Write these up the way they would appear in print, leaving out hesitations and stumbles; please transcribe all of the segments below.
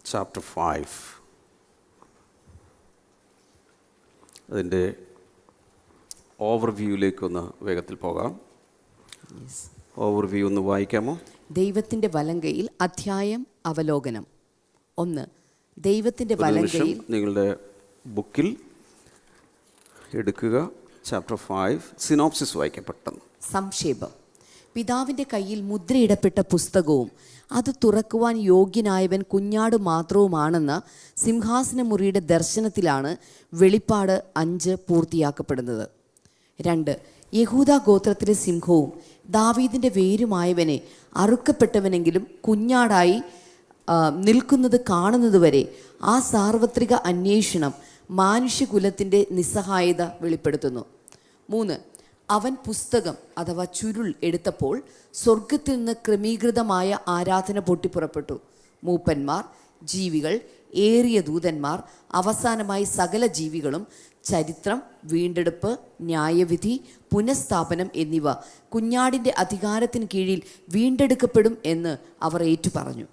Chapter 5 അതിൻ്റെ ഓവർവ്യൂവിലേക്കൊന്ന് വേഗത്തിൽ പോകാം. ഓവർവ്യൂ ഒന്ന് വായിക്കാമോ? ദൈവത്തിൻ്റെ വലങ്കയിൽ അധ്യായം അവലോകനം 1. ദൈവത്തിൻ്റെ വലങ്കയിൽ. നിങ്ങളുടെ ബുക്കിൽ എടുക്കുക. ചാപ്റ്റർ 5 സിനോപ്സിസ് വായിക്കാം പെട്ടെന്ന്. സംക്ഷേപം. പിതാവിൻ്റെ കയ്യിൽ മുദ്രയിടപ്പെട്ട പുസ്തകവും അത് തുറക്കുവാൻ യോഗ്യനായവൻ കുഞ്ഞാട് മാത്രവുമാണെന്ന സിംഹാസനമുറിയുടെ ദർശനത്തിലാണ് വെളിപ്പാട് 5 പൂർത്തിയാക്കപ്പെടുന്നത്. 2. യഹൂദാ ഗോത്രത്തിലെ സിംഹവും ദാവീദിൻ്റെ വേരുമായവനെ അറുക്കപ്പെട്ടവനെങ്കിലും കുഞ്ഞാടായി നിൽക്കുന്നത് കാണുന്നതുവരെ ആ സാർവത്രിക അന്വേഷണം മാനുഷ്യകുലത്തിൻ്റെ നിസ്സഹായത വെളിപ്പെടുത്തുന്നു. 3. അവൻ പുസ്തകം അഥവാ ചുരുൾ എടുത്തപ്പോൾ സ്വർഗത്തിൽ നിന്ന് ക്രമീകൃതമായ ആരാധന പൊട്ടിപ്പുറപ്പെട്ടു. മൂപ്പന്മാർ, ജീവികൾ, ഏറിയ ദൂതന്മാർ, അവസാനമായി സകല ജീവികളും, ചരിത്രം, വീണ്ടെടുപ്പ്, ന്യായവിധി, പുനഃസ്ഥാപനം എന്നിവ കുഞ്ഞാടിൻ്റെ അധികാരത്തിന് കീഴിൽ വീണ്ടെടുക്കപ്പെടും എന്ന് അവർ ഏറ്റുപറഞ്ഞു.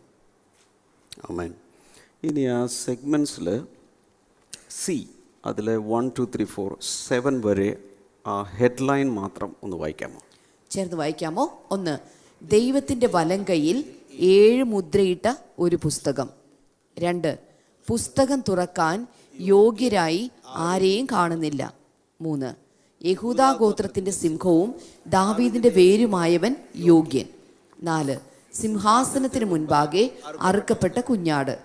ആമേൻ. ഇനി ആ സെഗ്മെൻറ്റ്സിൽ അതിൽ 1, 2, 3, 4, 7 വരെ ആ ഹെഡ്ലൈൻ മാത്രം ഒന്ന് വായിക്കാമോ? ചേർന്ന് വായിക്കാമോ? 1. ദൈവത്തിൻ്റെ വലങ്കയിൽ 7 മുദ്രയിട്ട ഒരു പുസ്തകം. 2. പുസ്തകം തുറക്കാൻ യോഗ്യരായി ആരെയും കാണുന്നില്ല. 3. യഹൂദാ ഗോത്രത്തിൻ്റെ സിംഹവും ദാവീദിൻ്റെ വേരുമായവൻ യോഗ്യൻ. 4. സിംഹാസനത്തിന് മുൻപാകെ അറുക്കപ്പെട്ട കുഞ്ഞാട്.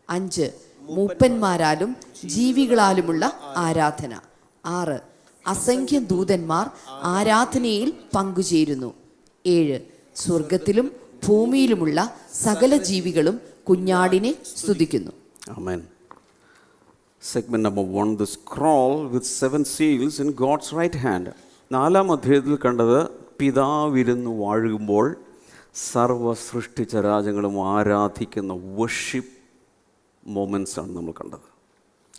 5. മൂപ്പന്മാരാലും ജീവികളാലുമുള്ള ആരാധന. 6. അസംഖ്യം ദൂതന്മാർ ആരാധനയിൽ പങ്കുചേരുന്നു. 7. സ്വർഗത്തിലും ഭൂമിയിലുമുള്ള സകല ജീവികളും കുഞ്ഞാടിനെ സ്തുതിക്കുന്നു. Amen. Segment number 1, the scroll with 7 seals in God's right hand. 4-ാം അധ്യായത്തിൽ കണ്ടത് പിതാവിരുന്ന് വാഴുമ്പോൾ സർവ്വ സൃഷ്ടിചരാചങ്ങളും ആരാധിക്കുന്ന വർഷിപ്പ് മൊമെൻറ്റ്സ് ആണ് നമ്മൾ കണ്ടത്.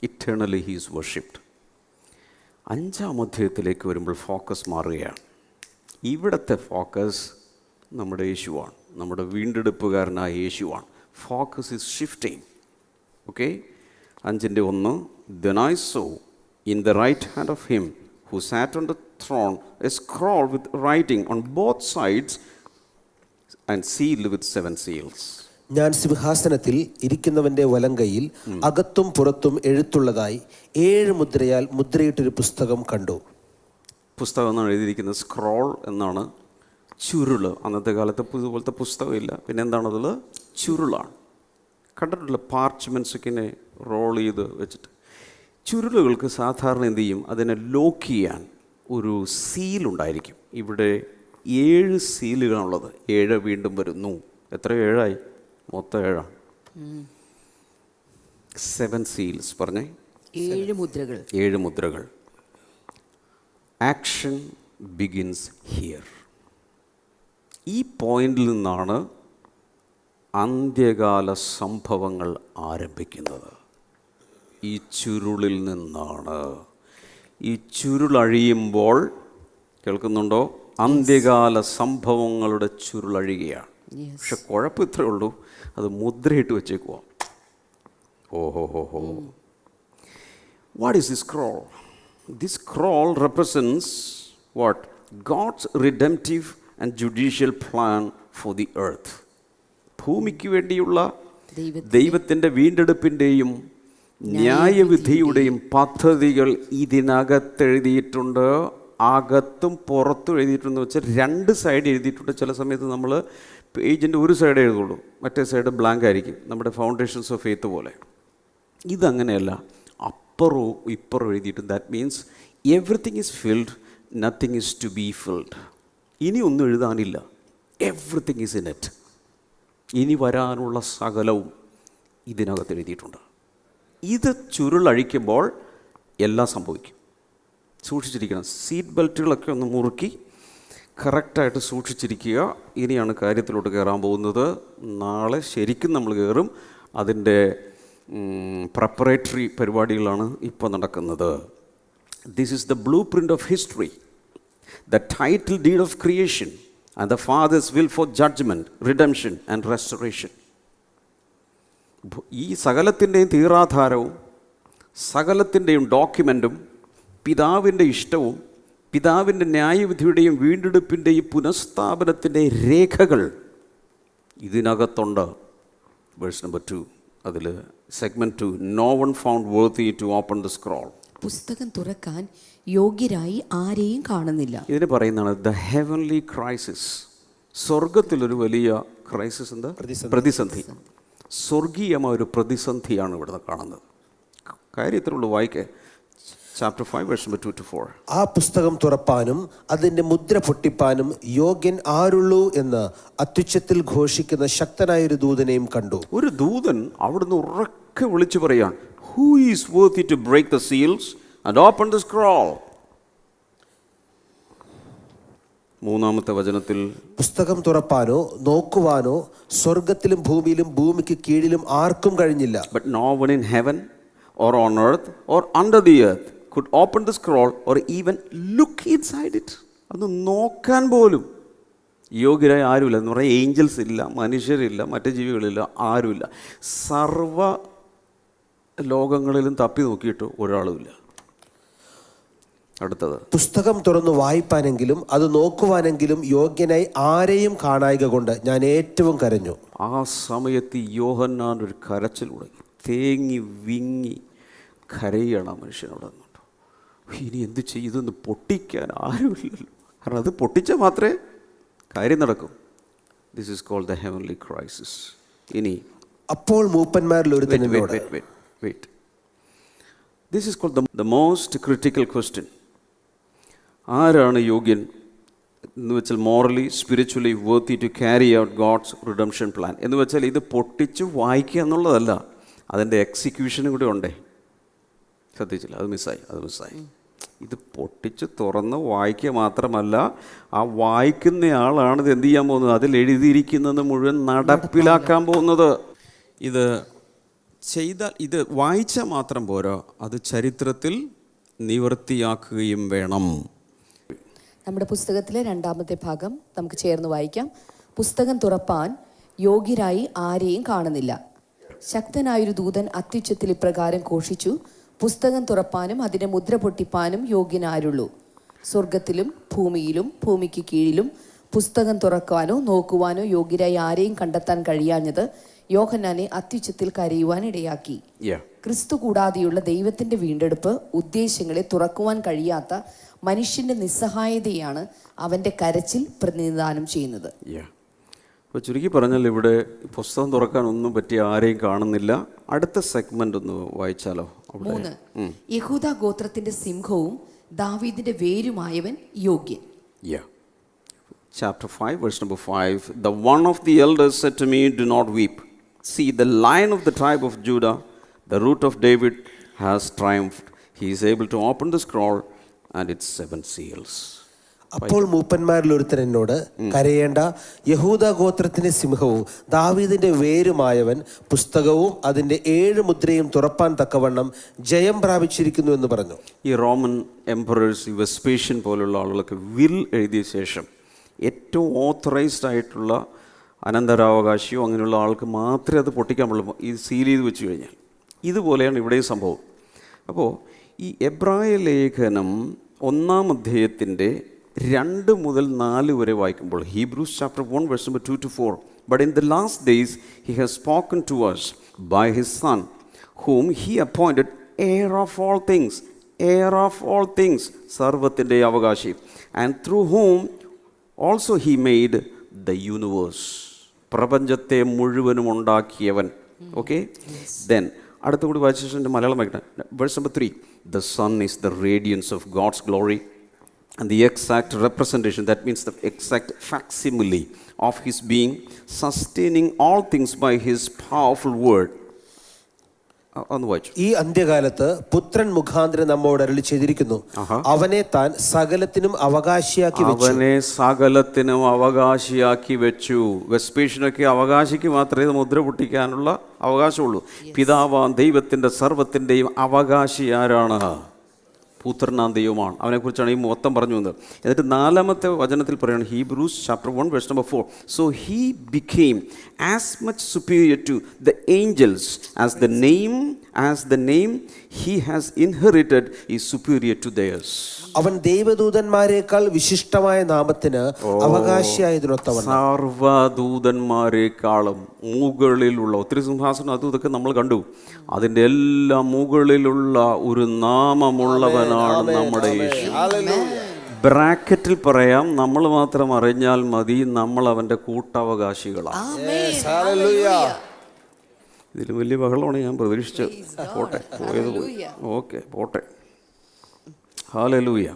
Eternally he is worshipped. 5-ാം അധ്യായത്തിലേക്ക് വരുമ്പോൾ ഫോക്കസ് മാറുകയാണ്. ഇവിടുത്തെ ഫോക്കസ് നമ്മുടെ യേശുവാണ്, നമ്മുടെ വീണ്ടെടുപ്പുകാരനായ യേശുവാണ്. Focus is shifting. Okay. 5:1 Then I saw in the right hand of him who sat on the throne a scroll with writing on both sides and sealed with 7 seals. ഞാൻ സിംഹാസനത്തിൽ ഇരിക്കുന്നവന്റെ വലങ്കയിൽ അകത്തും പുറത്തും എഴുത്തുള്ളതായി 7 മുദ്രയാൽ മുദ്രയിട്ടൊരു പുസ്തകം കണ്ടു. പുസ്തകം എന്നാണ് എഴുതിയിരിക്കുന്നത്. സ്ക്രോൾ എന്നാണ്. ചുരുള്. അന്നത്തെ കാലത്ത് ഇതുപോലത്തെ പുസ്തകമില്ല. പിന്നെ എന്താണതുള്ളത്? ചുരുളാണ്. കണ്ടിട്ടുള്ള പാർച്ച്മെൻറ്റ്സൊക്കെ റോൾ ചെയ്ത് വെച്ചിട്ട്. ചുരുളുകൾക്ക് സാധാരണ എന്ത് ചെയ്യും? അതിനെ ലോക്ക് ചെയ്യാൻ ഒരു സീലുണ്ടായിരിക്കും. ഇവിടെ 7 സീലുകളാണുള്ളത്. 7 വീണ്ടും വരുന്നു. എത്ര 7ആയി? മൊത്തം 7ആണ്. 7 seals പറഞ്ഞേ. 7 മുദ്രകൾ. 7 മുദ്രകൾ. Action begins here. ഈ പോയിന്റിൽ നിന്നാണ് അന്ത്യകാല സംഭവങ്ങൾ ആരംഭിക്കുന്നത്. ഈ ചുരുളിൽ നിന്നാണ്. ഈ ചുരുളഴിയുമ്പോൾ, കേൾക്കുന്നുണ്ടോ? അന്ത്യകാല സംഭവങ്ങളുടെ ചുരുളഴിയുകയാണ്. പക്ഷെ കുഴപ്പം ഇത്രയേ ഉള്ളൂ, അത് മുദ്രയിട്ട് വെച്ചേക്കുക. ഓഹോ. What is this scroll? This scroll represents what? God's redemptive and judicial plan for the earth. ഭൂമിക്ക് വേണ്ടിയുള്ള ദൈവത്തിൻ്റെ വീണ്ടെടുപ്പിൻ്റെയും ന്യായവിധിയുടെയും പദ്ധതികൾ ഇതിനകത്തെഴുതിയിട്ടുണ്ട്. അകത്തും പുറത്തും എഴുതിയിട്ടുണ്ടെന്ന് വെച്ചാൽ രണ്ട് സൈഡ് എഴുതിയിട്ടുണ്ട്. ചില സമയത്ത് നമ്മൾ പേജിൻ്റെ ഒരു സൈഡ് എഴുതുള്ളൂ, മറ്റേ സൈഡ് ബ്ലാങ്ക് ആയിരിക്കും, നമ്മുടെ ഫൗണ്ടേഷൻസ് ഓഫ് ഫെയ്ത്ത് പോലെ. ഇതങ്ങനെയല്ല, അപ്പുറവും ഇപ്പുറവും എഴുതിയിട്ട്. That means everything is filled, nothing is to be filled. ഇനി ഒന്നും എഴുതാനില്ല, എവറിത്തിങ് ഈസ് ഇൻ ഇറ്റ്. ഇനി വരാനുള്ള സകലവും ഇതിനകത്ത് എഴുതിയിട്ടുണ്ട്. ഇത് ചുരുളഴിക്കുമ്പോൾ എല്ലാം സംഭവിക്കും. സൂക്ഷിച്ചിരിക്കണം. സീറ്റ് ബെൽറ്റുകളൊക്കെ ഒന്ന് മുറുക്കി കറക്റ്റായിട്ട് സൂക്ഷിച്ചിരിക്കുക. ഇനിയാണ് കാര്യത്തിലോട്ട് കയറാൻ പോകുന്നത്. നാളെ ശരിക്കും നമ്മൾ കയറും. അതിൻ്റെ പ്രിപ്പറേറ്ററി പരിപാടികളാണ് ഇപ്പോൾ നടക്കുന്നത്. This is the blueprint of history, the title deed of creation and the fathers will for judgment, redemption and restoration. ഈ സകലത്തിൻ്റെയും തീറാധാരവും സകലത്തിൻ്റെയും ഡോക്യുമെൻറ്റും പിതാവിൻ്റെ ഇഷ്ടവും പിതാവിൻ്റെ ന്യായവിധിയുടെയും വീണ്ടെടുപ്പിൻ്റെയും പുനഃസ്ഥാപനത്തിൻ്റെ രേഖകൾ ഇതിനകത്തുണ്ട്. വേഴ്സ് നമ്പർ 2, അതിൽ segment 2, no one found worthy to open the scroll. പുസ്തകം തുറക്കാൻ യോഗ്യരായി ആരെയും കാണുന്നില്ല. ഇതിന് പറയുന്നതാണ് ദ ഹെവൻലി ക്രൈസിസ്. സ്വർഗത്തിലൊരു വലിയ ക്രൈസിസ്, എന്താ പ്രതിസന്ധി. സ്വർഗീയമായ ഒരു പ്രതിസന്ധിയാണ് ഇവിടുന്ന് കാണുന്നത്. കാര്യത്തിലുള്ള വായിക്കേ ചാപ്റ്റർ 5 വേഴ്സ് നമ്പർ 2 to 4. ആ പുസ്തകം തുറപ്പാനും അതിൻ്റെ മുദ്ര പൊട്ടിപ്പാനും യോഗ്യൻ ആരുള്ളൂ എന്ന് അത്യുച്ചത്തിൽ ഘോഷിക്കുന്ന ശക്തനായൊരു ദൂതനെയും കണ്ടു. ഒരു ദൂതൻ അവിടുന്ന് ഉറക്കെ വിളിച്ചു പറയാൻ, who is worthy to break the seals and open the scroll. 3-ാമത്തെ വചനത്തിൽ, പുസ്തകം തുറപ്പാനോ നോക്കുവാനോ സ്വർഗത്തിലും ഭൂമിയിലും ഭൂമിക്ക് കീഴിലും ആർക്കും കഴിഞ്ഞില്ല. But no one in heaven or on earth or under the earth could open the scroll or even look inside it. അത് നോക്കാൻ പോലും യോഗ്യരായ ആരുമില്ല. എന്ന് പറഞ്ഞാൽ ഏഞ്ചൽസ് ഇല്ല, മനുഷ്യരില്ല, മറ്റ് ജീവികളില്ല, ആരുമില്ല. സർവ ലോകങ്ങളിലും തപ്പി നോക്കിയിട്ട് ഒരാളുമില്ല. അടുത്തത്, പുസ്തകം തുറന്നു വായിപ്പാനെങ്കിലും അത് നോക്കുവാനെങ്കിലും യോഗ്യനായി ആരെയും കാണായിക കൊണ്ട് ഞാൻ ഏറ്റവും കരഞ്ഞു. ആ സമയത്ത് യോഹന്നാൻ ഒരു കരച്ചിൽ തുടങ്ങി. തേങ്ങി വിങ്ങി കരയാണ് മനുഷ്യനോട്. അങ്ങോട്ടോ, ഇനി എന്ത് ചെയ്തെന്ന് പൊട്ടിക്കാൻ ആരുമില്ലല്ലോ. കാരണം അത് പൊട്ടിച്ചാൽ മാത്രമേ കാര്യം നടക്കും. This is called the heavenly crisis. ഇനി അപ്പോൾ മൂപ്പന്മാരിൽ ഒരു this is called the most critical question. ആരാണ് യോഗ്യൻ എന്ന് വെച്ചാൽ morally spiritually worthy to carry out God's redemption plan എന്ന് വെച്ചാൽ ഇത് പൊട്ടിച്ച് വായിക്കുക എന്നുള്ളതല്ല, അതിൻ്റെ എക്സിക്യൂഷനും കൂടി ഉണ്ടേ. ശ്രദ്ധിച്ചില്ല, അത് മിസ്സായി. ഇത് പൊട്ടിച്ച് തുറന്ന് വായിക്കുക മാത്രമല്ല, ആ വായിക്കുന്നയാളാണ് ഇത് എന്ത് ചെയ്യാൻ പോകുന്നത്, അതിൽ എഴുതിയിരിക്കുന്നത് മുഴുവൻ നടപ്പിലാക്കാൻ പോകുന്നത്. ഇത് ചെയ്താൽ, ഇത് വായിച്ചാൽ മാത്രം പോരാ, അത് ചരിത്രത്തിൽ നിവൃത്തിയാക്കുകയും വേണം. നമ്മുടെ പുസ്തകത്തിലെ 2-ാമത്തെ ഭാഗം നമുക്ക് ചേർന്ന് വായിക്കാം. പുസ്തകം തുറപ്പാൻ യോഗ്യരായി ആരെയും കാണുന്നില്ല. ശക്തനായൊരു ദൂതൻ അത്യുച്ചത്തിൽ ഇപ്രകാരം ഘോഷിച്ചു, പുസ്തകം തുറപ്പാനും അതിൻ്റെ മുദ്ര പൊട്ടിപ്പാനും യോഗ്യനാരുള്ളൂ. സ്വർഗത്തിലും ഭൂമിയിലും ഭൂമിക്ക് കീഴിലും പുസ്തകം തുറക്കാനോ നോക്കുവാനോ യോഗ്യരായി ആരെയും കണ്ടെത്താൻ കഴിയാഞ്ഞത് യോഹന്നാനെ അത്യുച്ചത്തിൽ കരയുവാൻ ഇടയാക്കി. ക്രിസ്തു കൂടാതെയുള്ള ദൈവത്തിൻ്റെ വീണ്ടെടുപ്പ് ഉദ്ദേശങ്ങളെ തുറക്കുവാൻ കഴിയാത്ത മനുഷ്യൻ്റെ നിസ്സഹായതയാണ് അവൻ്റെ കരച്ചിൽ പ്രതിനിധാനം ചെയ്യുന്നത്. അപ്പോൾ ചുരുക്കി പറഞ്ഞാൽ ഇവിടെ പുസ്തകം തുറക്കാൻ ഒന്നും പറ്റിയ ആരെയും കാണുന്നില്ല. അടുത്ത സെഗ്മെന്റ് ഒന്ന് വായിച്ചാലോ? 3, യഹൂദ ഗോത്രത്തിന്റെ സിംഹവും ദാവീദിന്റെ വേരുമായവൻ യോഗ്യൻ. Chapter 5 verse number 5, the one of the elders said to me, do not weep. See, the lion of the tribe of Judah, the root of David, has triumphed. He is able to open the scroll and its 7 seals. അപ്പോൾ മൂപ്പന്മാരിൽ ഒരുത്തൻ എന്നോട്, കരയേണ്ട, യഹൂദ ഗോത്രത്തിന്റെ സിംഹവും ദാവീദിന്റെ വേരുമായവൻ പുസ്തകവും അതിന്റെ 7 മുദ്രയും തുറപ്പാൻ തക്കവണ്ണം ജയം പ്രാപിച്ചിരിക്കുന്നു എന്ന് പറഞ്ഞു. ഈ റോമൻ എംപറേഴ്സ്, ഈ വെസ്പേഷ്യൻ പോലുള്ള ആളുകളൊക്കെ വിൽ എഴുതിയ ശേഷം ഏറ്റവും ഓത്തറൈസ്ഡ് ആയിട്ടുള്ള അനന്തരാവകാശിയോ അങ്ങനെയുള്ള ആൾക്ക് മാത്രമേ അത് പൊട്ടിക്കാൻ പാടുള്ളൂ, ഈ സീൽ ചെയ്ത് വെച്ച് കഴിഞ്ഞാൽ. ഇതുപോലെയാണ് ഇവിടെയും സംഭവം. അപ്പോൾ ഈ എബ്രായ ലേഖനം 1-ാം അധ്യായത്തിൻ്റെ 2 മുതൽ 4 വരെ വായിക്കുമ്പോൾ, Hebrews chapter 1 verse number 2 to 4, but in the last days he has spoken to us by his son, whom he appointed heir of all things, heir of all things, സർവത്തിൻ്റെ അവകാശി. And through whom also he made the universe, പ്രപഞ്ചത്തെ മുഴുവനും ഉണ്ടാക്കിയവൻ. Okay, then അടുത്ത കൂടി വായിച്ച ശേഷം മലയാളം വായിക്കട്ടെ. Verse number 3, the sun is the radiance of God's glory and the exact representation, that means the exact facsimile of his being, sustaining all things by his powerful word. ഒന്ന് വായിച്ചു. ഈ അന്ത്യകാലത്ത് പുത്രൻ മുഖാന്തരം നമ്മോട് അരുളി ചെയ്തിരിക്കുന്നു, അവനെ താൻ സകലത്തിനും അവകാശിയാക്കി വെച്ചു. അവനെ സകലത്തിനും അവകാശിയാക്കി വെച്ചു. വെസ്പേഷ്യനൊക്കെ അവകാശിക്ക് മാത്രമേ ഇത് മുദ്ര പൊട്ടിക്കാനുള്ള അവകാശമുള്ളൂ. പിതാവാം ദൈവത്തിൻ്റെ സർവത്തിൻ്റെയും അവകാശി ആരാണ്? പുത്രനാം ദൈവമാണ്. അവനെക്കുറിച്ചാണ് ഈ മൊത്തം പറഞ്ഞു വന്നത്. എന്നിട്ട് 4ാമത്തെ വചനത്തിൽ പറയുകയാണ്, Hebrews chapter 1 verse number 4, so he became as much superior to the angels as the name he has inherited is superior to theirs. അവൻ ദൈവദൂതന്മാരെക്കാൾ വിശിഷ്ടമായ നാമത്തിന് അവകാശിയായതിനൊത്തവണ്ണം. സർവ്വദൂതന്മാരെക്കാളും മുകളിലുള്ള ഒത്തിരി സിംഹാസനം അതും ഇതൊക്കെ നമ്മൾ കണ്ടു. അതിൻ്റെ എല്ലാം മുകളിലുള്ള ഒരു നാമമുള്ളവനാണ് നമ്മുടെ യേശു. ബ്രാക്കറ്റിൽ പറയാം, നമ്മൾ മാത്രം അറിഞ്ഞാൽ മതി, നമ്മൾ അവൻ്റെ കൂട്ടവകാശികളാണ്. ഇതിൽ വലിയ ബഹളമാണ് ഞാൻ പ്രതീക്ഷിച്ചത്. പോട്ടെ, പോയത് പോയി. ഓക്കെ, പോട്ടെ. ഹല്ലേലൂയ.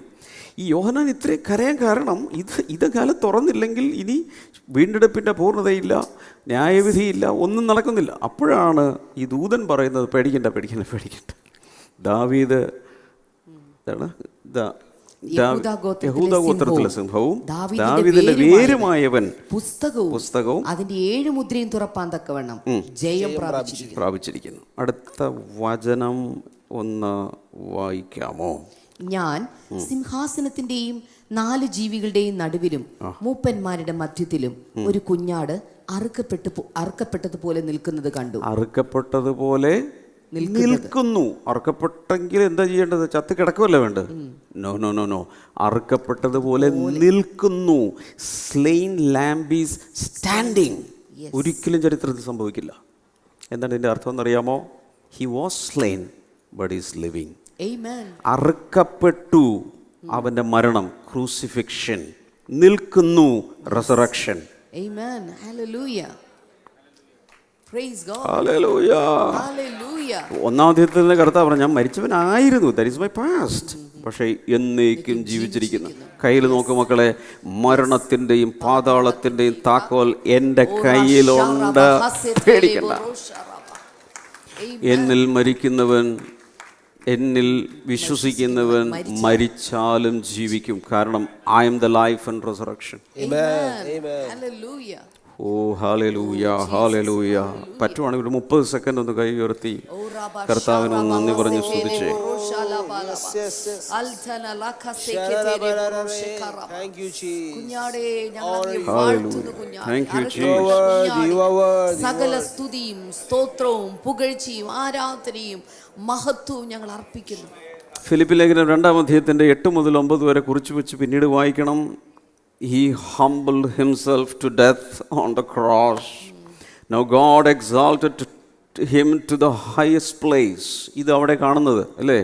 ഈ യോഹന്നാൻ ഇത്രയും കരയാൻ കാരണം ഇത് കാലം തുറന്നില്ലെങ്കിൽ ഇനി വീണ്ടെടുപ്പിൻ്റെ പൂർണ്ണതയില്ല, ന്യായവിധിയില്ല, ഒന്നും നടക്കുന്നില്ല. അപ്പോഴാണ് ഈ ദൂതൻ പറയുന്നത്, പേടിക്കണ്ട പേടിക്കണ്ട പേടിക്കണ്ട, ദാവീദ് യഹൂദഗോത്രത്തിലെ സിംഹവും ദാവീദിന്റെ വേരുമായവൻ പുസ്തകവും അതിന്റെ 7 മുദ്രയും തുറപ്പാൻ തക്കവണ്ണം ജയം പ്രാപിച്ചിരിക്കുന്നു. അടുത്ത വചനം ഒന്ന് വായിക്കാമോ? ഞാൻ സിംഹാസനത്തിന്റെയും 4 ജീവികളുടെയും നടുവിലും മൂപ്പന്മാരുടെ മധ്യത്തിലും ഒരു കുഞ്ഞാട് അറുക്കപ്പെട്ടതുപോലെ നിൽക്കുന്നത് കണ്ടു. അറുക്കപ്പെട്ടതുപോലെ നിൽക്കുന്നു. അറുക്കപ്പെട്ടെങ്കിൽ എന്താ ചെയ്യേണ്ടത്? ചത്ത് കിടക്കുമല്ലോ വേണ്ടത്? നോ നോ നോ നോ, അറുക്കപ്പെട്ടതുപോലെ നിൽക്കുന്നു. Slain lamb is standing. ഒരിക്കലും ചരിത്രത്തിൽ സംഭവിക്കില്ല. എന്താണ് ഇതിൻ്റെ അർത്ഥം എന്നറിയാമോ? He was slain but is living. അറുക്കപ്പെട്ടു, അവന്റെ മരണം, ക്രൂസിഫിക്ഷൻ. നിൽക്കുന്നു, റെസറക്ഷൻ. ഒന്നാം അധ്യായത്തിൽ കർത്താവ് പറഞ്ഞു, ഞാൻ മരിച്ചവനായിരുന്നു, ദാറ്റ് ഈസ് മൈ പാസ്റ്റ്, പക്ഷേ എന്നേക്കും ജീവിച്ചിരിക്കുന്നു. കയ്യിൽ നോക്കൂ മക്കളെ, മരണത്തിൻ്റെയും പാതാളത്തിൻ്റെയും താക്കോൽ എൻ്റെ കയ്യിലുണ്ട്, പേടിക്കണ്ട. എന്നിൽ മരിക്കുന്നവൻ, എന്നിൽ വിശ്വസിക്കുന്നവൻ മരിച്ചാലും ജീവിക്കും. കാരണം I am the life and resurrection. Oh hallelujah, hallelujah. പറ്റുവാണെങ്കിൽ ഒരു 30 സെക്കൻഡ് ഒന്ന് കൈ ഉയർത്തി കർത്താവിന് നന്ദി പറഞ്ഞ് സ്തുതിച്ചേ. സകല സ്തുതിയും സ്തോത്രവും പുകഴ്ചയും ആരാധനയും മഹത്വവും ഞങ്ങൾ അർപ്പിക്കുന്നു. ഫിലിപ്പി ലേഖനം 2-ാം അധ്യായത്തിന്റെ 8 മുതൽ 9 വരെ കുറിച്ച് വെച്ച് പിന്നീട് വായിക്കണം. He humbled himself to death on the cross. Now God exalted him to the highest place. ഇത് അവിടെ കാണുന്നത് അല്ലേ?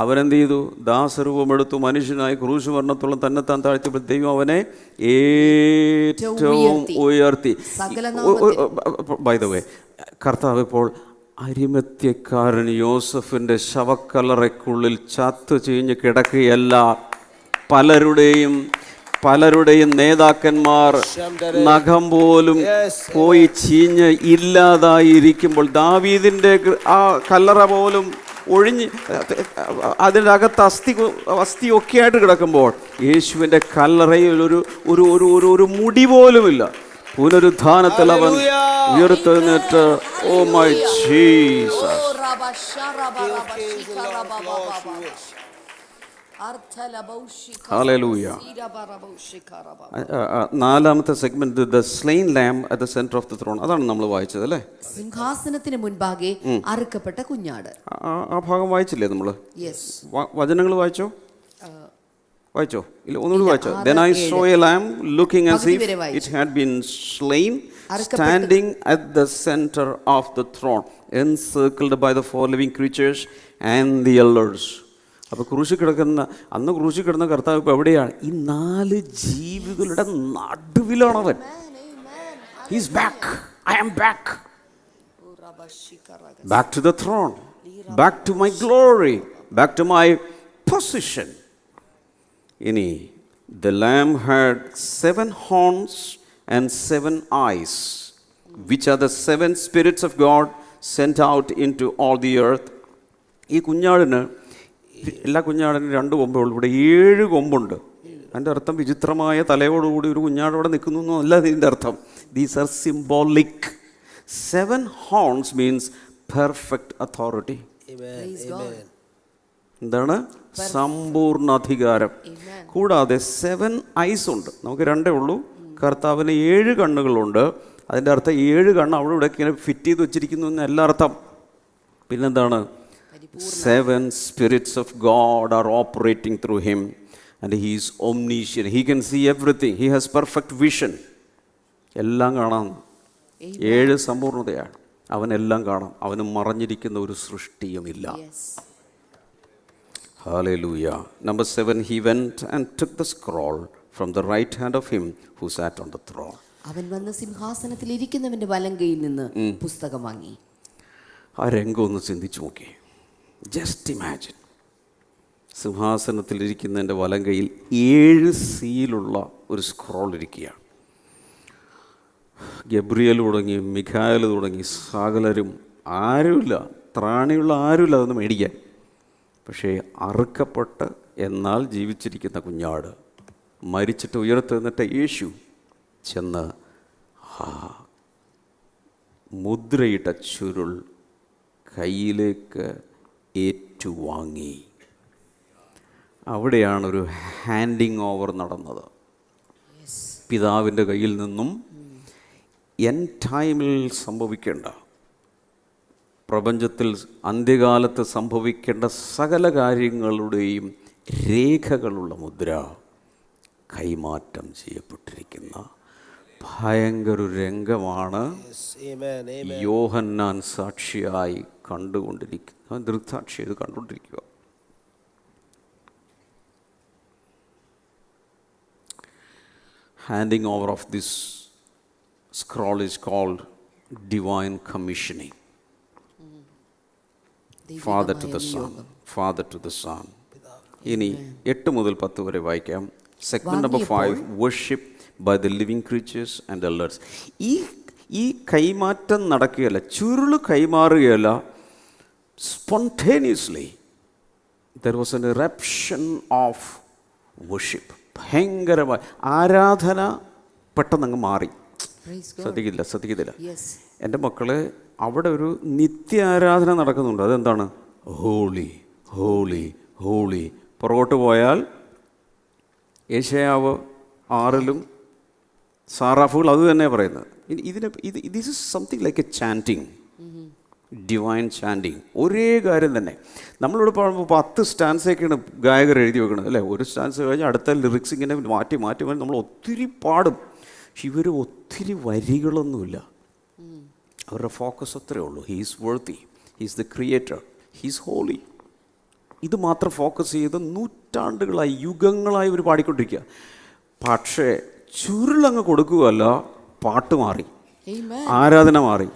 അവനെന്ത് ചെയ്തു? ദാസരൂപമെടുത്തു, മനുഷ്യനായി ക്രൂശ് മരണത്തോളം തന്നെത്താൻ താഴ്ത്തിയപ്പോൾ ദൈവം അവനെ ഏറ്റവും ഉയർത്തി. ബൈ ദ വേ, കർത്താവ് ഇപ്പോൾ അരിമത്യക്കാരൻ യോസഫിൻ്റെ ശവക്കല്ലറയ്ക്കുള്ളിൽ ചത്തു ചീഞ്ഞ് കിടക്കുകയല്ല. പലരുടെയും നേതാക്കന്മാർ നഖം പോലും പോയി ചീഞ്ഞ് ഇല്ലാതായിരിക്കുമ്പോൾ, ദാവീദിൻ്റെ ആ കല്ലറ പോലും ഒഴിഞ്ഞ് അതിൻ്റെ അകത്ത് അസ്ഥിയൊക്കെ ആയിട്ട് കിടക്കുമ്പോൾ, യേശുവിൻ്റെ കല്ലറയിൽ ഒരു മുടി പോലുമില്ല. പുനരുത്ഥാനത്തിൽ അവൻ ഉയർത്തെഴുന്നേറ്റ്. Oh my Jesus. ഹല്ലേലൂയ. 4ാമത്തെ segment, the slain lamb at the centre of the throne. അതാണ് നമ്മൾ വായിച്ചത് അല്ലേ? സിംഹാസനത്തിന് മുൻപാകെ അറുക്കപ്പെട്ട കുഞ്ഞാട്. ആ ഭാഗം വായിച്ചില്ലേ നമ്മൾ? വചനങ്ങൾ വായിച്ചോ? ഇല്ല, ഒന്നുകൂടി വായിച്ചോ. Then I saw a lamb looking as if it had been slain, standing at the center of the throne, encircled by the 4 living creatures and the elders. അപ്പോൾ ക്രൂശിൽ കിടക്കുന്ന അന്ന് ക്രൂശിൽ കിടന്ന കർത്താവ് ഇപ്പോൾ എവിടെയാണ്? ഈ 4 ജീവികളുടെ നടുവിലാണവൻ. He's back. I am back. Back to the throne. Back to my glory. Back to my position. ഇനി the lamb had 7 horns and 7 eyes, which are the 7 spirits of God sent out into all the earth. ഈ കുഞ്ഞാടിന്, എല്ലാ കുഞ്ഞാടിനും 2 കൊമ്പേ ഉള്ളൂ. ഇവിടെ 7 കൊമ്പുണ്ട്. അതിൻ്റെ അർത്ഥം വിചിത്രമായ തലയോടുകൂടി ഒരു കുഞ്ഞാടോടെ നിൽക്കുന്നു എന്നല്ല ഇതിൻ്റെ അർത്ഥം. These are symbolic. 7 horns means perfect authority. എന്താണ്? സമ്പൂർണ്ണ അധികാരം. കൂടാതെ 7 eyes ഉണ്ട്. നമുക്ക് 2 ഉള്ളൂ. കർത്താവിന് 7 കണ്ണുകളുണ്ട്. അതിൻ്റെ അർത്ഥം 7 കണ്ണ് അവിടെ ഇവിടെ ഇങ്ങനെ ഫിറ്റ് ചെയ്ത് വെച്ചിരിക്കുന്നു എന്നല്ല അർത്ഥം. പിന്നെന്താണ്? 7 spirits of God are operating through him and he is omniscient. He can see everything. He has perfect vision. എല്ലാം കാണാം. 7 സമ്പൂർണ്ണതയാണ്. അവനെല്ലാം കാണാം. അവന് മറഞ്ഞിരിക്കുന്ന ഒരു സൃഷ്ടിയുമില്ല. Hallelujah. Number 7, he went and took the scroll from the right hand of him who sat on the throne. അവൻ വന്ന് സിംഹാസനത്തിൽ ഇരിക്കുന്നവന്റെ വലങ്കയിൽ നിന്ന് പുസ്തകം വാങ്ങി. ആ രംഗം ഒന്ന് ചിന്തിച്ചു നോക്കി. Just imagine. സിംഹാസനത്തിൽ ഇരിക്കുന്നതിൻ്റെ വലങ്കയിൽ 7 സീലുള്ള ഒരു സ്ക്രോൾ ഇരിക്കുകയാണ്. ഗബ്രിയേൽ തുടങ്ങി മിഖായേൽ തുടങ്ങി സകലരും, ആരുമില്ല, ത്രാണിയുള്ള ആരുമില്ല അതൊന്ന് മേടിക്കാൻ. പക്ഷേ അറുക്കപ്പെട്ട് എന്നാൽ ജീവിച്ചിരിക്കുന്ന കുഞ്ഞാട്, മരിച്ചിട്ട് ഉയർത്തെഴുന്നേറ്റ യേശു ചെന്ന് ആ മുദ്രയിട്ട ചുരുൾ കയ്യിലേക്ക് ഏറ്റുവാങ്ങി. അവിടെയാണൊരു ഹാൻഡിങ് ഓവർ നടന്നത്. പിതാവിൻ്റെ കയ്യിൽ നിന്നും എൻഡ് ടൈമിൽ സംഭവിക്കേണ്ട, പ്രപഞ്ചത്തിൽ അന്ത്യകാലത്ത് സംഭവിക്കേണ്ട സകല കാര്യങ്ങളുടെയും രേഖകളുള്ള മുദ്ര കൈമാറ്റം ചെയ്യപ്പെട്ടിരിക്കുന്ന ഭയങ്കര രംഗമാണ് യോഹന്നാൻ സാക്ഷിയായി കണ്ടുകൊണ്ടിരിക്കുക. ദൃക്സാക്ഷി ഇത് കണ്ടുകൊണ്ടിരിക്കുക. Handing over of this scroll is called divine commissioning. Father to the Son, Father to the Son. ഇനി 8 മുതൽ 10 വരെ വായിക്കാം. Segment number 5, worship by the living creatures and elders. ഈ കൈമാറ്റം നടക്കുകയല്ല, ചുരുള് കൈമാറുകയല്ല. Spontaneously there was an eruption of worship. ഭയങ്കരമായ ആരാധന പെട്ടെന്നങ്ങ് മാറി. ശ്രദ്ധിക്കില്ല. എൻ്റെ മക്കളെ, അവിടെ ഒരു നിത്യ ആരാധന നടക്കുന്നുണ്ട്. അതെന്താണ്? Holy holy holy. പുറകോട്ട് പോയാൽ യെശയ്യാവ് 6 സാറാഫുകൾ അത് തന്നെ പറയുന്നത്. This is something like a chanting, divine chanting. ഒരേ കാര്യം തന്നെ. നമ്മളിവിടെ പാടുമ്പോൾ 10 സ്റ്റാൻസൊക്കെയാണ് ഗായകർ എഴുതി വെക്കുന്നത് അല്ലേ? ഒരു സ്റ്റാൻസ് കഴിഞ്ഞാൽ അടുത്ത ലിറിക്സ് ഇങ്ങനെ മാറ്റി നമ്മൾ ഒത്തിരി പാടും. പക്ഷെ ഇവർ ഒത്തിരി വരികളൊന്നുമില്ല. അവരുടെ ഫോക്കസ് അത്രയേ ഉള്ളൂ. He is worthy, he is the creator, he is holy. ഇത് മാത്രം ഫോക്കസ് ചെയ്ത് നൂറ്റാണ്ടുകളായി, യുഗങ്ങളായി ഇവർ പാടിക്കൊണ്ടിരിക്കുക. പക്ഷേ ചുരുളങ്ങ് കൊടുക്കുകയല്ല, പാട്ട് മാറി, ആരാധന മാറി,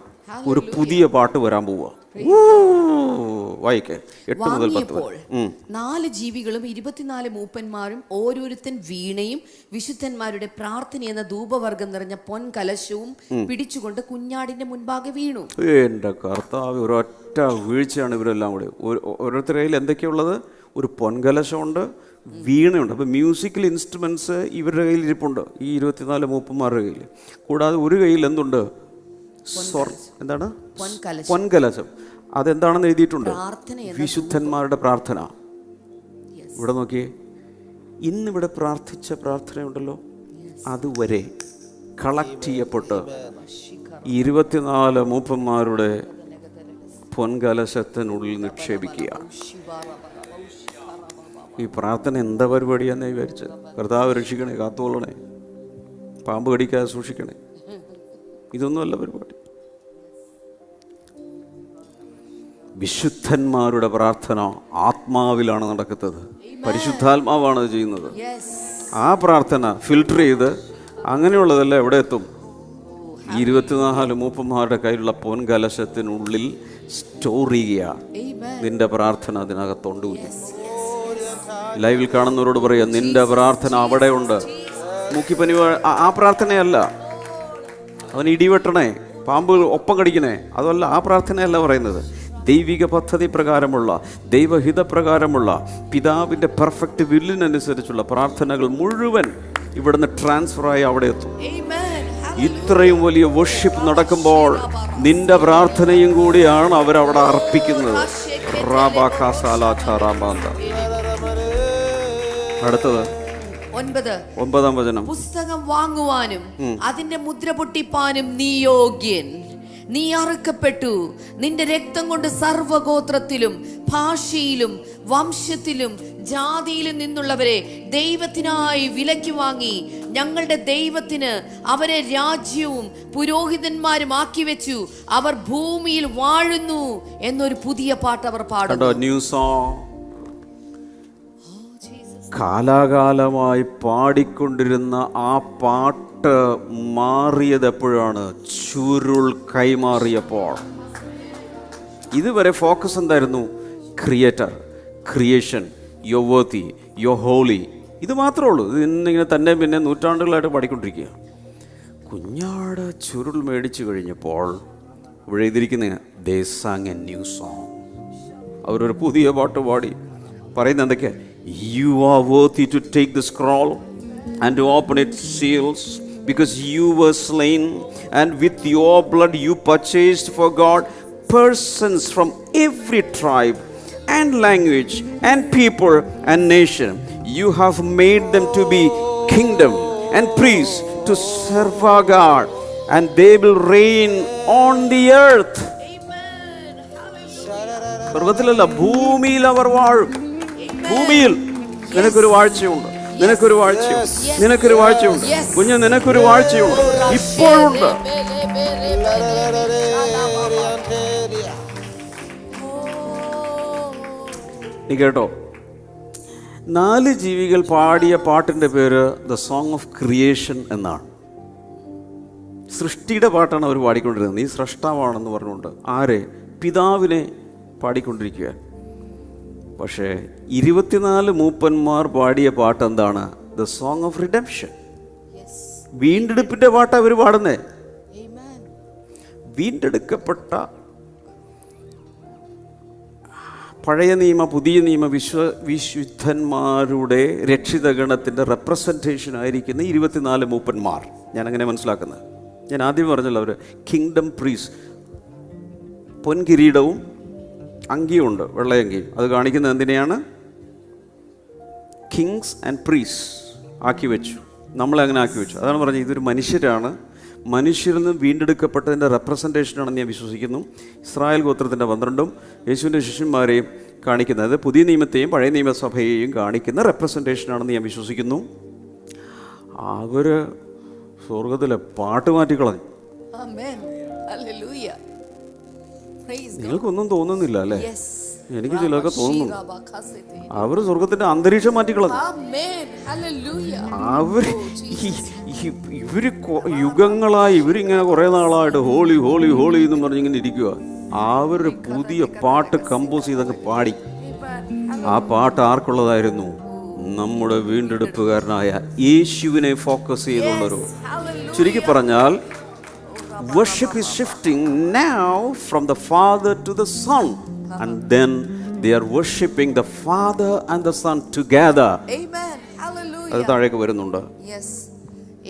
ഒരു പുതിയ പാട്ട് വരാൻ പോവുക. വായിക്കേ 8 മുതൽ 10 വരെ. 4 ജീവികളും 24 മൂപ്പന്മാരും ഓരോരുത്തൻ വീണയും വിശുദ്ധന്മാരുടെ പ്രാർത്ഥന എന്ന ധൂപവർഗം നിറഞ്ഞ പൊൻകലശവും പിടിച്ചുകൊണ്ട് കുഞ്ഞാടിന്റെ മുൻപാകെ വീണു. എൻ്റെ കർത്താവ്, ഒരൊറ്റ വീഴ്ചയാണ് ഇവരെല്ലാം കൂടെ. ഓരോരുത്തരുടെ കയ്യിൽ എന്തൊക്കെയുള്ളത്? ഒരു പൊൻകലശമുണ്ട്, വീണയുണ്ട്. അപ്പോൾ മ്യൂസിക്കൽ ഇൻസ്ട്രുമെൻറ്റ്സ് ഇവരുടെ കയ്യിൽ ഇരിപ്പുണ്ട്, ഈ 24 മൂപ്പന്മാരുടെ കയ്യിൽ. കൂടാതെ ഒരു കയ്യിൽ എന്തുണ്ട്? എന്താണ്? പൊൻകലശം. അതെന്താണെന്ന് എഴുതിയിട്ടുണ്ട്? വിശുദ്ധന്മാരുടെ പ്രാർത്ഥന. ഇവിടെ നോക്കിയേ, ഇന്നിവിടെ പ്രാർത്ഥിച്ച പ്രാർത്ഥനയുണ്ടല്ലോ, അതുവരെ കളക്ട് ചെയ്യപ്പെട്ട് 24 മൂപ്പന്മാരുടെ പൊൻകലശത്തിനുള്ളിൽ നിക്ഷേപിക്കുക. ഈ പ്രാർത്ഥന എന്താ പരിപാടിയാന്ന് വിചാരിച്ച്? കർത്താവ് രക്ഷിക്കണേ, കാത്തുകൊള്ളണേ, പാമ്പ് കടിക്കാതെ സൂക്ഷിക്കണേ. ഇതൊന്നുമല്ല പരിപാടി. വിശുദ്ധന്മാരുടെ പ്രാർത്ഥന ആത്മാവിലാണ് നടക്കുന്നത്. പരിശുദ്ധാത്മാവാണ് അത് ചെയ്യുന്നത്. ആ പ്രാർത്ഥന ഫിൽട്ടർ ചെയ്ത് അങ്ങനെയുള്ളതല്ല എവിടെ എത്തും? 24 മൂപ്പന്മാരുടെ കയ്യിലുള്ള പൊൻകലശത്തിനുള്ളിൽ സ്റ്റോർ ചെയ്യുക. നിന്റെ പ്രാർത്ഥന അതിനകത്തുണ്ട്. ലൈവിൽ കാണുന്നവരോട് പറയാ, നിന്റെ പ്രാർത്ഥന അവിടെ ഉണ്ട്. മൂക്കിപ്പനി ആ പ്രാർത്ഥനയല്ല. അവൻ ഇടിവെട്ടണേ, പാമ്പ് ഒപ്പം കടിക്കണേ, അതല്ല. ആ പ്രാർത്ഥനയല്ല പറയുന്നത്. ദൈവിക പദ്ധതി പ്രകാരമുള്ള, ദൈവഹിതപ്രകാരമുള്ള, പിതാവിൻ്റെ പെർഫെക്റ്റ് വില്ലിനനുസരിച്ചുള്ള പ്രാർത്ഥനകൾ മുഴുവൻ ഇവിടുന്ന് ട്രാൻസ്ഫറായി അവിടെ എത്തും. ഇത്രയും വലിയ വർഷിപ്പ് നടക്കുമ്പോൾ നിന്റെ പ്രാർത്ഥനയും കൂടിയാണ് അവരവിടെ അർപ്പിക്കുന്നത്. അടുത്തത് 9-ാം വചനം. പുസ്തകം വാങ്ങുവാനും അതിന്റെ മുദ്ര പൊട്ടിപ്പാനും നീ യോഗ്യൻ. നീ അറുക്കപ്പെട്ടു. നിന്റെ രക്തം കൊണ്ട് സർവ്വഗോത്രത്തിലും ഭാഷയിലും വംശത്തിലും ജാതിയിലും നിന്നുള്ളവരെ ദൈവത്തിനായി വിലയ്ക്ക് വാങ്ങി ഞങ്ങളുടെ ദൈവത്തിന് അവരെ രാജ്യവും പുരോഹിതന്മാരും ആക്കി വെച്ചു. അവർ ഭൂമിയിൽ വാഴുന്നു എന്നൊരു പുതിയ പാട്ട് അവർ പാടുന്നു. New song. കാലാകാലമായി പാടിക്കൊണ്ടിരുന്ന ആ പാട്ട് മാറിയത് എപ്പോഴാണ്? ചുരുൾ കൈമാറിയപ്പോൾ. ഇതുവരെ ഫോക്കസ് എന്തായിരുന്നു? ക്രിയേറ്റർ, ക്രിയേഷൻ, യോ വർത്തി, യോ ഹോളി. ഇത് മാത്രമേ ഉള്ളൂ. ഇത് ഇന്നിങ്ങനെ തന്നെ പിന്നെ നൂറ്റാണ്ടുകളായിട്ട് പാടിക്കൊണ്ടിരിക്കുക. കുഞ്ഞാട് ചുരുൾ മേടിച്ചു കഴിഞ്ഞപ്പോൾ ഇവിടെ എഴുതിയിരിക്കുന്ന ദേ സാങ് എ ന്യൂ സോങ്. അവരൊരു പുതിയ പാട്ട് പാടി. പറയുന്നത് എന്തൊക്കെയാ? You are worthy to take the scroll and to open its seals, because you were slain, and with your blood you purchased for God persons from every tribe and language and people and nation. You have made them to be kingdom and priests to serve our God, and they will reign on the earth. പർവ്വതത്തിലല്ല, ഭൂമിയിൽ അവർ വാഴും. ഭൂമിയിൽ നിനക്കൊരു വാഴ്ചയുണ്ട്, നിനക്കൊരു വാഴ്ചയുണ്ട്, നിനക്കൊരു വാഴ്ചയുണ്ട് കുഞ്ഞ്, നിനക്കൊരു വാഴ്ചയുണ്ട്, ഇപ്പോഴുണ്ട്. നീ കേട്ടോ? 4 ജീവികൾ പാടിയ പാട്ടിൻ്റെ പേര് ദ സോങ് ഓഫ് ക്രിയേഷൻ എന്നാണ്. സൃഷ്ടിയുടെ പാട്ടാണ് അവർ പാടിക്കൊണ്ടിരുന്നത്. നീ സ്രഷ്ടാവാണെന്ന് പറഞ്ഞുകൊണ്ട് ആരെ? പിതാവിനെ പാടിക്കൊണ്ടിരിക്കുക. പക്ഷേ 24 മൂപ്പന്മാർ പാടിയ പാട്ട് എന്താണ്? The song of redemption. വീണ്ടെടുപ്പിന്റെ പാട്ട് അവർ പാടുന്നേ. വീണ്ടെടുക്കപ്പെട്ട പഴയ നിയമ പുതിയ നിയമ വിശുദ്ധന്മാരുടെ രക്ഷിതഗണത്തിൻ്റെ റെപ്രസെൻറ്റേഷൻ ആയിരിക്കുന്ന 24 മൂപ്പന്മാർ. ഞാനങ്ങനെ മനസ്സിലാക്കുന്നത്. ഞാൻ ആദ്യം പറഞ്ഞല്ലോ, അവർ കിങ്ഡം പ്രീസ്. പൊൻകിരീടവും അങ്കിയുണ്ട്, വെള്ളയങ്കി. അത് കാണിക്കുന്നത് എന്തിനെയാണ്? കിങ്സ് ആൻഡ് പ്രീസ് ആക്കി വെച്ചു. നമ്മളെ അങ്ങനെ ആക്കി വെച്ചു. അതാണ് പറഞ്ഞത്, ഇതൊരു മനുഷ്യരാണ്. മനുഷ്യരിൽ നിന്ന് വീണ്ടെടുക്കപ്പെട്ടതിൻ്റെ റെപ്രസെൻറ്റേഷനാണെന്ന് ഞാൻ വിശ്വസിക്കുന്നു. ഇസ്രായേൽ ഗോത്രത്തിൻ്റെ 12ഉം യേശുവിൻ്റെ ശിഷ്യന്മാരെയും കാണിക്കുന്നത്, അത് പുതിയ നിയമത്തെയും പഴയ നിയമസഭയെയും കാണിക്കുന്ന റെപ്രസെൻറ്റേഷനാണെന്ന് ഞാൻ വിശ്വസിക്കുന്നു. അവർ സ്വർഗത്തിലെ പാട്ട് മാറ്റിക്കളഞ്ഞു. നിങ്ങൾക്കൊന്നും തോന്നുന്നില്ല അല്ലേ? എനിക്ക് ചിലതൊക്കെ തോന്നുന്നു. അവർ സ്വർഗത്തിന്റെ അന്തരീക്ഷം മാറ്റിക്കളഞ്ഞു. ഇവര് യുഗങ്ങളായി ഇവരിങ്ങനെ കുറെ നാളായിട്ട് ഹോളി ഹോളി ഹോളി എന്ന് പറഞ്ഞിങ്ങനെ ഇരിക്കുക. അവരൊരു പുതിയ പാട്ട് കമ്പോസ് ചെയ്തങ്ങ് പാടി. ആ പാട്ട് ആർക്കുള്ളതായിരുന്നു? നമ്മുടെ വീണ്ടെടുപ്പുകാരനായ യേശുവിനെ ഫോക്കസ് ചെയ്തുള്ളൊരു. ചുരുക്കി പറഞ്ഞാൽ, worship is shifting now from the Father to the Son, and then they are worshiping the Father and the Son together. Amen. Hallelujah. അത് താഴേക്ക് വരുന്നുണ്ട്. Yes.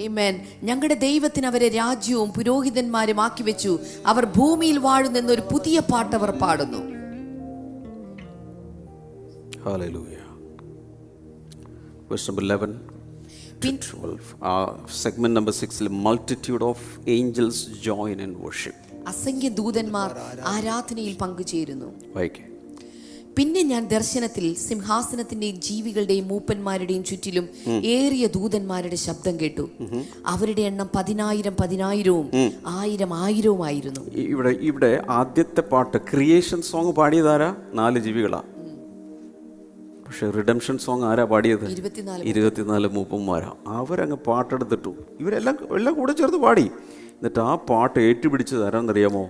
Amen. ഞങ്ങളുടെ ദൈവത്തിന് അവരെ രാജ്യവും പുരോഹിതന്മാരും ആക്കി വെച്ചു. അവർ ഭൂമിയിൽ വാഴുന്നെന്നൊരു പുതിയ പാട്ട് അവർ പാടുന്നു. Hallelujah. Verse number 11. Segment number 6, multitude of angels join in worship. അസംഖ്യ ദൂതന്മാർ ആരാധനയിൽ പങ്കുചേരുന്നു. പിന്നെ ഞാൻ ദർശനത്തിൽ സിംഹാസനത്തിന്റെയും ജീവികളുടെയും മൂപ്പന്മാരുടെയും ചുറ്റിലും ഏറിയ ദൂതന്മാരുടെ ശബ്ദം കേട്ടു. അവരുടെ എണ്ണം 10,000 10,000-ഉം 1000 1000-ഉമായിരുന്നു. ഇവിടെ ആദ്യത്തെ പാട്ട് ക്രിയേഷൻ സോങ് പാടിയതാരാ? 4 ജീവികളാ. പക്ഷെ റിഡംഷൻ സോങ് ആരാ പാടിയത്? 24 മൂപ്പന്മാരാ. അവരങ്ങ് പാട്ടെടുത്തിട്ടു. ഇവരെല്ലാം കൂടെ ചേർത്ത് പാടി. എന്നിട്ട് ആ പാട്ട് ഏറ്റുപിടിച്ചത് ആരാന്നറിയാമോ?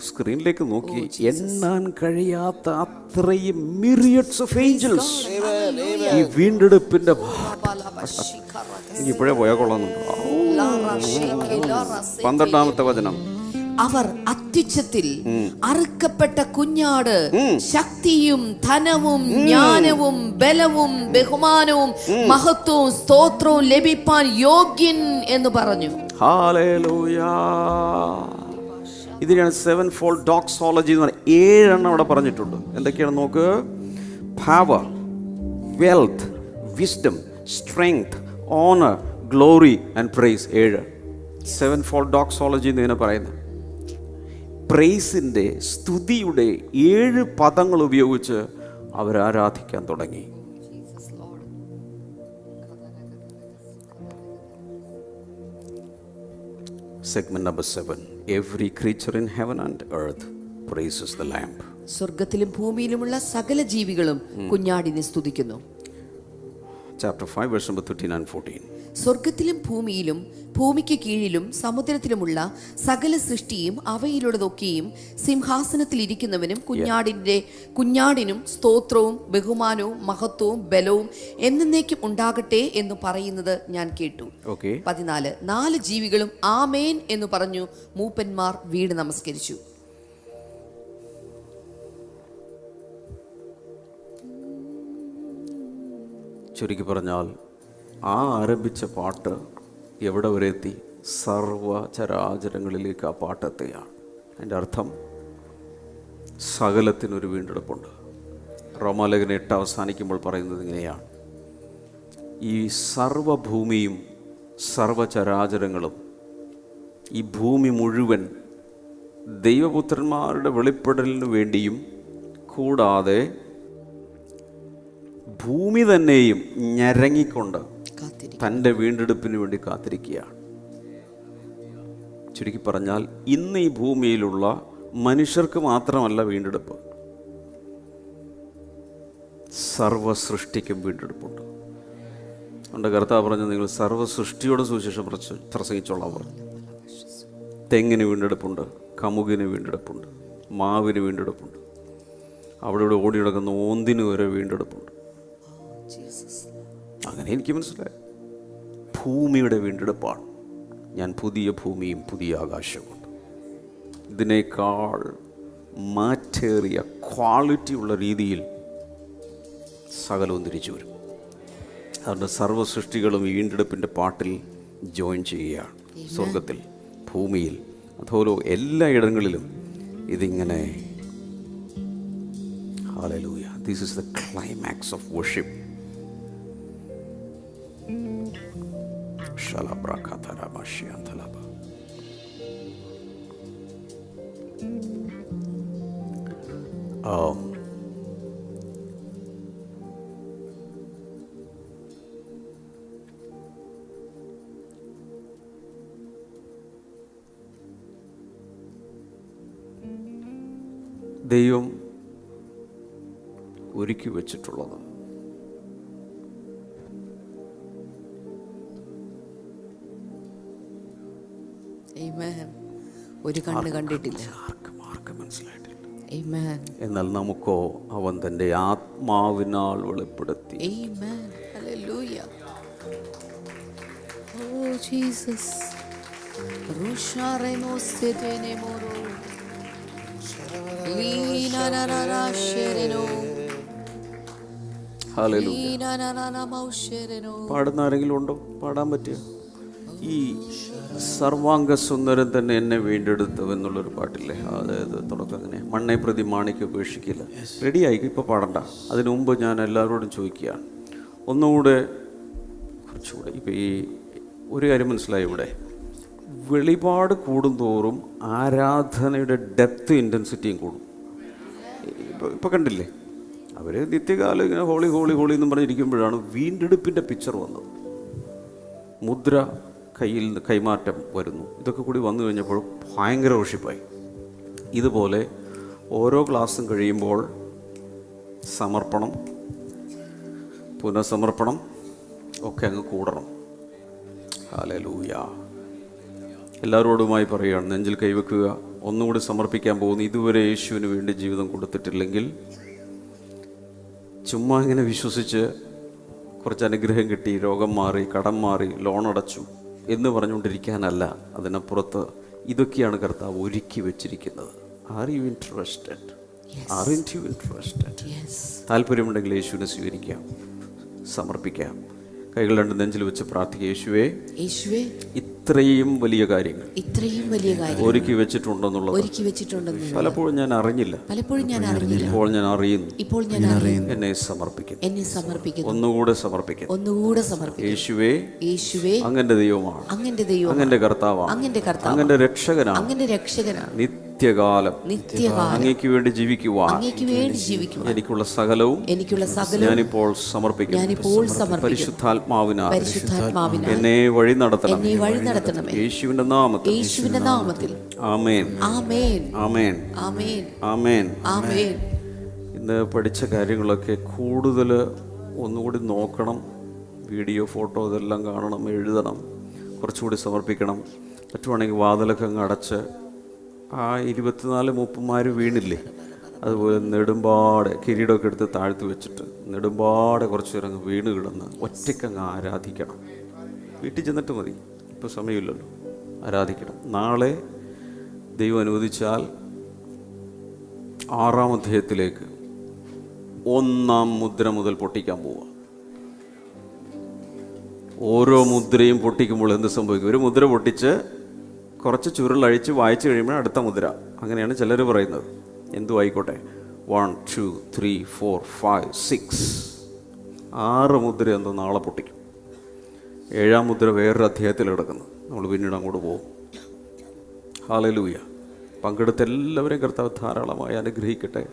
സ്ക്രീനിലേക്ക് നോക്കി എണ്ണാൻ കഴിയാത്ത അത്രയും മിറിയഡ്സ് ഓഫ് ഏഞ്ചൽസ്. ഈ വീണ്ടെടുപ്പിന്റെ ഇപ്പോഴേ പോയാൽ കൊള്ളാന്നുണ്ടോ? 12-ാമത്തെ വചനം. അവർ അത്യുച്ചത്തിൽ അറുക്കപ്പെട്ട കുഞ്ഞാട് ശക്തിയും ധനവും ജ്ഞാനവും ബലവും ബഹുമാനവും മഹത്വവും സ്തോത്രവും ലഭിപ്പാൻ യോഗ്യൻ എന്ന് പറഞ്ഞു. ഹല്ലേലൂയ. ഇതിനാണ് 7-fold doxology എന്ന് പറയുന്നത്. 7 എണ്ണം അവിടെ പറഞ്ഞിട്ടുണ്ട്. എന്തൊക്കെയാണ് നോക്ക്? Power, wealth, wisdom, strength, honour, glory and praise. 7-fold doxology എന്ന് ഇതിനെ പറയുന്നത്. പ്രൈസിൻ്റെ, സ്തുതിയുടെ 7 പദങ്ങൾ ഉപയോഗിച്ച് അവർ ആരാധിക്കാൻ തുടങ്ങി. Segment number 7. Every creature in heaven and earth praises the Lamb. സ്വർഗ്ഗത്തിലും ഭൂമിയിലുമുള്ള സകല ജീവികളും കുഞ്ഞാടിനെ സ്തുതിക്കുന്നു. Chapter 5 verse number 13 and 14. സ്വർഗ്ഗത്തിലും ഭൂമിയിലും ഭൂമിക്ക് കീഴിലും സമുദ്രത്തിലുമുള്ള സകല സൃഷ്ടിയും അവയിലുള്ളതൊക്കെയും സിംഹാസനത്തിൽ ഇരിക്കുന്നവനും കുഞ്ഞാടിനും സ്തോത്രവും ബഹുമാനവും മഹത്വവും ബലവും എന്നേക്കും ഉണ്ടാകട്ടെ എന്ന് പറയുന്നത് ഞാൻ കേട്ടു. 14. 4 ജീവികളും ആമേൻ എന്ന് പറഞ്ഞു മൂപ്പന്മാർ വീണ് നമസ്കരിച്ചു. ചുരുക്കി പറഞ്ഞാൽ ആ ആരംഭിച്ച പാട്ട് എവിടെ വരെ എത്തി? സർവചരാചരങ്ങളിലേക്ക് ആ പാട്ട് എത്തുകയാണ്. അതിൻ്റെ അർത്ഥം സകലത്തിനൊരു വീണ്ടെടുപ്പുണ്ട്. റോമാലേഖനം 8 അവസാനിക്കുമ്പോൾ പറയുന്നത് ഇങ്ങനെയാണ്: ഈ സർവഭൂമിയും സർവചരാചരങ്ങളും, ഈ ഭൂമി മുഴുവൻ ദൈവപുത്രന്മാരുടെ വെളിപ്പെടലിനു വേണ്ടിയും കൂടാതെ ഭൂമി തന്നെയും ഞരങ്ങിക്കൊണ്ട് തൻ്റെ വീണ്ടെടുപ്പിന് വേണ്ടി കാത്തിരിക്കുകയാണ്. ചുരുക്കി പറഞ്ഞാൽ ഇന്ന് ഈ ഭൂമിയിലുള്ള മനുഷ്യർക്ക് മാത്രമല്ല വീണ്ടെടുപ്പ്, സർവ സൃഷ്ടിക്കും വീണ്ടെടുപ്പുണ്ട്. അതുകൊണ്ട് കർത്താവ് പറഞ്ഞു, നിങ്ങൾ സർവ്വ സൃഷ്ടിയോട് സുവിശേഷം പ്രസംഗിച്ചോളാം പറഞ്ഞു. തെങ്ങിന് വീണ്ടെടുപ്പുണ്ട്, കമുകിന് വീണ്ടെടുപ്പുണ്ട്, മാവിന് വീണ്ടെടുപ്പുണ്ട്, അവിടെ ഇവിടെ ഓടി നടക്കുന്ന ഓന്തിന് വരെ വീണ്ടെടുപ്പുണ്ട്. അങ്ങനെ എനിക്ക് മനസ്സിലായി, ഭൂമിയുടെ വീണ്ടെടുപ്പാണ്. ഞാൻ പുതിയ ഭൂമിയും പുതിയ ആകാശവും, ഇതിനേക്കാൾ മാറ്റേറിയ ക്വാളിറ്റി ഉള്ള രീതിയിൽ സകലവും തിരിച്ചു വരും. അതുകൊണ്ട് സർവ്വ സൃഷ്ടികളും ഈ വീണ്ടെടുപ്പിൻ്റെ പാട്ടിൽ ജോയിൻ ചെയ്യുകയാണ്. സ്വർഗത്തിൽ, ഭൂമിയിൽ, അതുപോലെ എല്ലായിടങ്ങളിലും ഇതിങ്ങനെ. Hallelujah. This is the climax of worship. ദൈവം ഒരുക്കി വച്ചിട്ടുള്ളത് ഒരു കണ്ണ് കണ്ടിട്ടില്ല, ആർക്കും മനസ്സിലായിട്ടില്ല. എന്നാൽ നമുക്കോ അവൻ തൻ്റെ ആത്മാവിനാൽ വെളിപ്പെടുത്തി. പാടുന്ന ആരെങ്കിലും ഉണ്ടോ? പാടാൻ പറ്റിയ ഈ സർവാംഗ സുന്ദരൻ തന്നെ എന്നെ വീണ്ടെടുത്തു എന്നുള്ളൊരു പാട്ടില്ലേ? അതായത് തുടക്കം അങ്ങനെ, മണ്ണെ പ്രതി മാണിക്ക് ഉപേക്ഷിക്കില്ല. റെഡിയായി, ഇപ്പോൾ പാടണ്ട. അതിനു മുമ്പ് ഞാൻ എല്ലാവരോടും ചോദിക്കുകയാണ്, ഒന്നുകൂടെ കുറച്ചുകൂടെ. ഇപ്പം ഈ ഒരു കാര്യം മനസ്സിലായി, ഇവിടെ വെളിപാട് കൂടുന്തോറും ആരാധനയുടെ ഡെപ്ത് ഇൻറ്റൻസിറ്റിയും കൂടും. ഇപ്പോൾ കണ്ടില്ലേ, അവർ നിത്യകാലം ഇങ്ങനെ ഹോളി ഹോളി ഹോളി എന്നും പറഞ്ഞിരിക്കുമ്പോഴാണ് വീണ്ടെടുപ്പിൻ്റെ പിക്ചർ വന്നത്. മുദ്ര കയ്യിൽ നിന്ന് കൈമാറ്റം വരുന്നു. ഇതൊക്കെ കൂടി വന്നു കഴിഞ്ഞപ്പോൾ ഭയങ്കര വർഷിപ്പായി. ഇതുപോലെ ഓരോ ക്ലാസ്സും കഴിയുമ്പോൾ സമർപ്പണം, പുനഃസമർപ്പണം ഒക്കെ അങ്ങ് കൂടണം. ഹല്ലേലൂയ. എല്ലാവരോടുമായി പറയുകയാണ്, നെഞ്ചിൽ കൈവെക്കുക. ഒന്നുകൂടി സമർപ്പിക്കാൻ പോകുന്നു. ഇതുവരെ യേശുവിന് വേണ്ടി ജീവിതം കൊടുത്തിട്ടില്ലെങ്കിൽ ചുമ്മാ ഇങ്ങനെ വിശ്വസിച്ച് കുറച്ച് അനുഗ്രഹം കിട്ടി, രോഗം മാറി, കടം മാറി, ലോൺ അടച്ചു എന്ന് പറഞ്ഞുകൊണ്ടിരിക്കാനല്ല. അതിനപ്പുറത്ത് ഇതൊക്കെയാണ് കർത്താവ് ഒരുക്കി വെച്ചിരിക്കുന്നത്. Are you interested? Aren't you interested? താല്പര്യമുണ്ടെങ്കിൽ യേശുവിനെ സ്വീകരിക്കാം, സമർപ്പിക്കാം. കൈകൾ രണ്ട് നെഞ്ചിൽ വെച്ച് പ്രാർത്ഥിക്കുക. യേശുവേ, ഇത്രയും വലിയ കാര്യങ്ങൾ ഒരുക്കി വെച്ചിട്ടുണ്ടെന്നുള്ളത് പലപ്പോഴും ഞാൻ അറിഞ്ഞില്ല. ഇപ്പോൾ ഞാൻ അറിയുന്നു. എന്നെ സമർപ്പിക്കുന്നു. ഒന്നുകൂടെ സമർപ്പിക്കുന്നു. യേശുവേ, അങ്ങന്റെ ദൈവമാണ്, അങ്ങന്റെ കർത്താവാണ്, അങ്ങന്റെ രക്ഷകനാണ്. നിത്യകാലം അങ്ങേക്ക് വേണ്ടി ജീവിക്കുവാൻ എനിക്കുള്ള സകലവും ഞാനിപ്പോൾ സമർപ്പിക്കുന്നു. പരിശുദ്ധാത്മാവിനാൽ എന്നെ വഴി നടത്തണം. യേശുവിന്റെ നാമത്തിൽ. ആമേൻ, ആമേൻ, ആമേൻ, ആമേൻ, ആമേൻ. ഇന്ന് പഠിച്ച കാര്യങ്ങളൊക്കെ കൂടുതൽ ഒന്നുകൂടി നോക്കണം. വീഡിയോ, ഫോട്ടോ ഇതെല്ലാം കാണണം, എഴുതണം, കുറച്ചുകൂടി സമർപ്പിക്കണം. പറ്റുവാണെങ്കിൽ വാതിലൊക്കെ അങ്ങ് അടച്ച് ആ 24 മൂപ്പന്മാർ വീണില്ലേ, അതുപോലെ നെടുമ്പാടെ കിരീടമൊക്കെ എടുത്ത് താഴ്ത്തി വെച്ചിട്ട് നെടുമ്പാടെ കുറച്ച് നേരം അങ്ങ് വീണ് കിടന്ന് ഒറ്റയ്ക്കങ്ങ് ആരാധിക്കണം. വീട്ടിൽ ചെന്നിട്ട് മതി, ഇപ്പോൾ സമയമില്ലല്ലോ. ആരാധിക്കണം. നാളെ ദൈവം അനുവദിച്ചാൽ 6-ാം അധ്യായത്തിലേക്ക് 1-ാം മുദ്ര മുതൽ പൊട്ടിക്കാൻ പോവുക. ഓരോ മുദ്രയും പൊട്ടിക്കുമ്പോൾ എന്ത് സംഭവിക്കും? ഒരു മുദ്ര പൊട്ടിച്ച് കുറച്ച് ചുരുളഴിച്ച് വായിച്ചു കഴിയുമ്പോൾ അടുത്ത മുദ്ര. അങ്ങനെയാണ് ചിലർ പറയുന്നത്. എന്തു ആയിക്കോട്ടെ, 1 2 3 4 5 6 6 മുദ്ര എന്തോ നാളെ പൊട്ടിക്കും. 7-ാം മുദ്ര വേറൊരു അധ്യായത്തിൽ കിടക്കുന്നു. നമ്മൾ പിന്നീട് അങ്ങോട്ട് പോകും. ഹല്ലേലൂയ. പങ്കെടുത്ത എല്ലാവരെയും കർത്താവ് ധാരാളമായി അനുഗ്രഹിക്കട്ടെ.